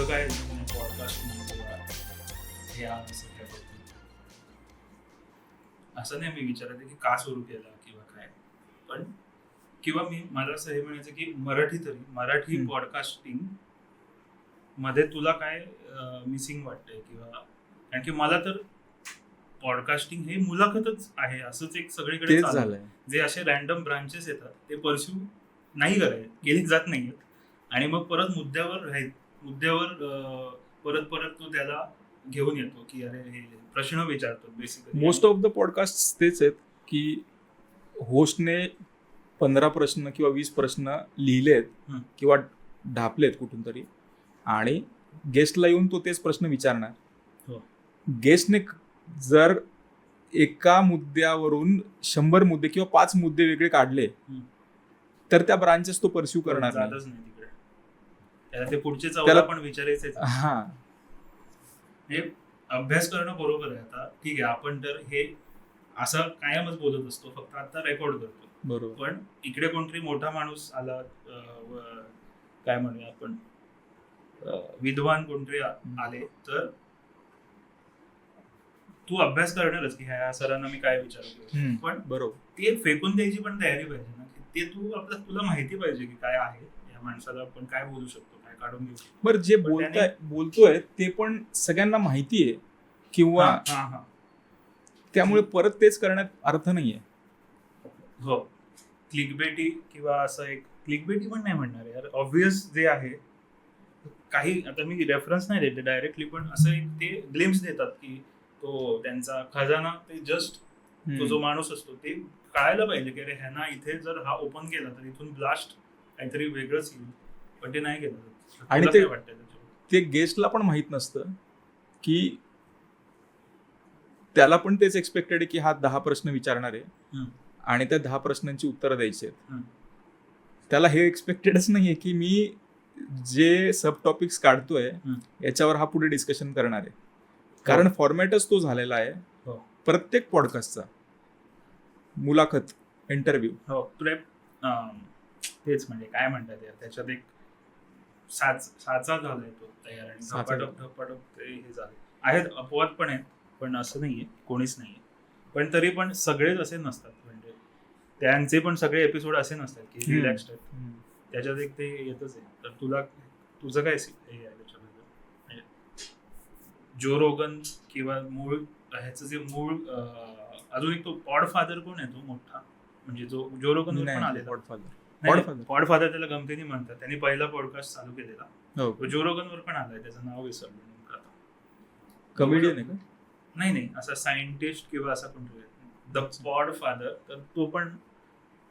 काय पॉडकास्ट किंवा हे असं काय बघतो असं नाही मी विचारते की का सुरू केलं किंवा काय, पण किंवा मला असं हे म्हणायचं की मराठी हम्म. पॉडकास्टिंग मध्ये तुला काय मिसिंग वाटतंय, किंवा कारण की मला तर पॉडकास्टिंग हे मुलाखतच आहे असंच एक सगळीकडे तेच चालू आहे. झालंय. जे असे रॅन्डम ब्रांचेस येतात ते परस्यू नाही केली जात नाहीत आणि मग परत मुद्द्यावर परत परत तो त्याला घेऊन येतो की अरे हे प्रश्न विचारतो basically. Most of the podcast तेच आहेत की होस्टने 15 प्रश्न किंवा 20 प्रश्न लिहिलेत किंवा ढापलेत कुठून तरी आणि गेस्टला येऊन तो तेच प्रश्न विचारणार. हो. गेस्टने जर एका मुद्द्यावरून 100 मुद्दे किंवा 5 मुद्दे वेगळे काढले तर त्या ब्रांचेस तो परस्यू करणार जातच नाही तिकडे. त्याला ते पुढचे त्याला- 14 पण विचारायचे. हा हे अभ्यास करणं बरोबर आहे. आता ठीक आहे, आपण तर हे असं कायमच बोलत असतो, फक्त आता रेकॉर्ड करतो. बरोबर. पण इकडे कोणतरी मोठा माणूस आला, काय म्हणूया आपण, विद्वान कोणतरी आले तर तू अभ्यास करणारच की ह्या सरांना मी काय विचारतो. पण बरोबर, ते फेकून द्यायची पण तयारी पाहिजे ना, की ते तुला माहिती पाहिजे की काय आहे या माणसाला, आपण काय बोलू शकतो, काय काढून घेऊ शकतो. बरं जे बोलतोय ते पण सगळ्यांना माहिती आहे किंवा त्यामुळे परत तेच करण्यात अर्थ नाहीये. हो, क्लिकबेटी किंवा असं एक क्लिकबेटी पण नाही म्हणणार यार, ऑब्विस जे आहे काही. आता मी रेफरन्स नाही देते डायरेक्टली, पण असं एक ते ग्लिम्स देतात की तो त्यांचा खजाना, ते जस्ट तो जो माणूस असतो ते कळायला पाहिजे की अरे ह्यांना इथे जर हा ओपन केला तर इथून ब्लास्ट काहीतरी वेगळंच येईल, पण ते नाही केलं. आणि ते गेस्टला पण माहित नसतं की त्याला पण तेच एक्सपेक्टेड आहे की हा 10 प्रश्न विचारणार आहे आणि त्या 10 प्रश्नांची उत्तरं द्यायची आहेत. त्याला हे एक्सपेक्टेडच नाहीये की मी जे सब टॉपिक्स काढतोय याच्यावर हा पुढे डिस्कशन करणार आहे, कारण फॉर्मॅटच तो झालेला आहे प्रत्येक पॉडकास्टचा. मुलाखत, इंटरव्ह्यू. हो, तेच म्हणजे काय म्हणतात यार, त्याच्यात एक साचा झालाय तो तयार आणि धपाटप ते हे झाले आहेत. अपवाद पण आहेत, पण असं नाहीये कोणीच नाहीये. पण तरी पण सगळेच असे नसतात, म्हणजे त्यांचे पण सगळे एपिसोड असे नसतात की रिलॅक्स्ड आहेत. त्याच्यात एक ते येतच आहे. तर तुझं काय हे आहे त्याच्याबद्दल? जो रोगन किंवा मूळ ह्याचं जे मूळ अजून एक तो पॉडफादर कोण आहे तो मोठा, म्हणजे जो रोगन पण आलेला पॉडफादर त्याला गमतीने म्हणतात. त्यांनी पहिला पॉडकास्ट चालू केलेला, जो रोगनवर पण आलाय, त्याचं नाव विसरलो नेमकं आता. कॉमेडियन आहे का? नाही, असा सायंटिस्ट किंवा असा कोणतरी द पॉडफादर. तर तो पण,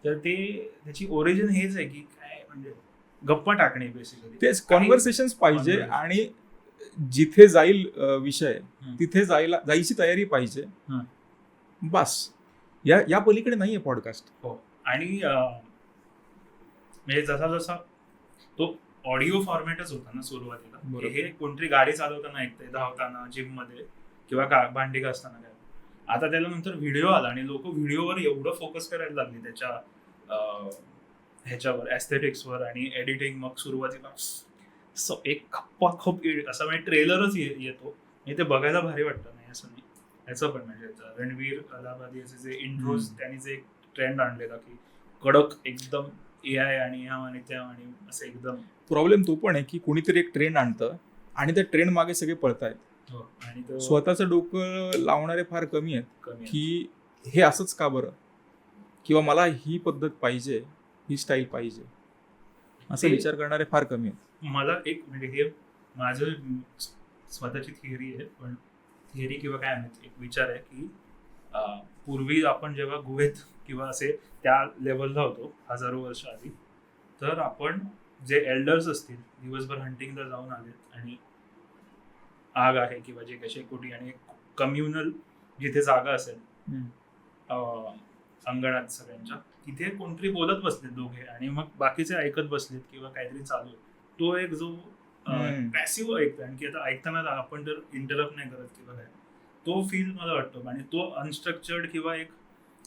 तर ते त्याची ओरिजिन हेच आहे की काय, म्हणजे गप्पा टाकणे बेसिकली. तेच कॉन्व्हर्सेशन्स पाहिजे आणि जिथे जाईल विषय तिथे जायची तयारी पाहिजे. बस, या पलीकडे नाहीये पॉडकास्ट. हो, आणि म्हणजे जसा तो ऑडिओ फॉर्मॅटच होता ना सुरुवातीला, हे कोणतरी गाडी चालवताना ऐकतंय, धावताना, जिम मध्ये किंवा भांडी घासताना काय. आता त्याला नंतर व्हिडिओ आला आणि लोक व्हिडिओवर एवढं फोकस करायला लागले त्याच्या ह्याच्यावर, एस्थेटिक्सवर आणि एडिटिंग. मग सुरुवातीला एक खप्पाखप असा म्हणजे ट्रेलरच येतो आणि ते बघायला भारी वाटतं. नाही असं नाही, याचं पण म्हणजे रणवीर अलाहाबादी याचे जे इंट्रोज, त्यांनी जे ट्रेंड आणलेला की कडक एकदम AI आणि ह्या आणि त्या आणि असं एकदम. प्रॉब्लेम तो पण आहे की कोणीतरी एक ट्रेंड आणतं आणि त्या ट्रेंड मागे सगळे पळतायत. आणि स्वतःचं डोकं लावणारे फार कमी आहेत की हे असंच का बरं, किंवा मला ही पद्धत पाहिजे, ही स्टाईल पाहिजे, असं विचार करणारे फार कमी आहेत. मला एक म्हणजे हे माझं स्वतःची थिअरी आहे, पण थिअरी किंवा काय माहिती, एक विचार आहे की पूर्वी आपण जेव्हा गुहेत किंवा असे त्या लेवलला होतो हजारो वर्ष आधी, तर आपण जे एल्डर्स असतील दिवसभर हंटिंगला जाऊन आलेत आणि आग आहे किंवा जे कसे कोटी आणि कम्युनल जिथे जागा असेल अंगणात सगळ्यांच्या, तिथे कोणतरी बोलत बसलेत दोघे आणि मग बाकीचे ऐकत बसलेत किंवा काहीतरी चालू. तो एक जो पॅसिव्ह ऐकतो, आणखी आता ऐकताना आपण तर इंटरप्ट नाही करत किंवा काय, तो फील मला वाटतो. आणि तो अनस्ट्रक्चर्ड किंवा एक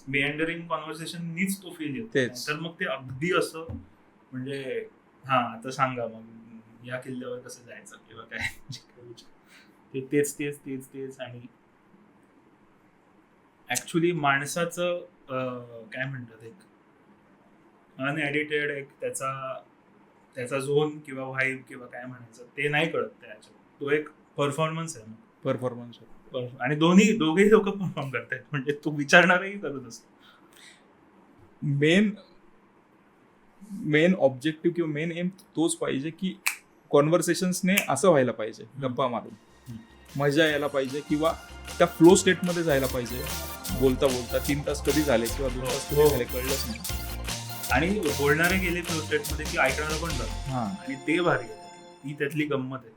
मेअंडरिंग कॉन्व्हर्सेशननीच तो फील येतो. तर मग ते अगदी असं म्हणजे आता सांगा, मग या किल्ल्यावर कसं जायचं किंवा काय जे काही विचार. ते तेच तेच तेच तेच. आणि ऍक्च्युली माणसाचं काय म्हणतात एक अनएडिटेड एक त्याचा झोन किंवा व्हाईब किंवा काय म्हणायचं ते नाही कळत त्याच्यात. तो एक परफॉर्मन्स आहे परफॉर्मन्स. आणि दोघेही लोक परफॉर्म करतायत म्हणजे तू विचारणारही करत असतो. मेन ऑब्जेक्टिव्ह किंवा मेन एम तोच पाहिजे की कॉन्व्हर्सेशन्सने असं व्हायला पाहिजे, गप्पा मारून मजा यायला पाहिजे किंवा त्या फ्लो स्टेटमध्ये जायला पाहिजे. बोलता बोलता 3 तास कधी झाले किंवा 2 तास कधी झाले कळलंच नाही. आणि बोलणारे गेले फ्लो स्टेटमध्ये की ऐकणारं पण बघ. आणि ते भारी आहे, ती त्यातली गंमत आहे.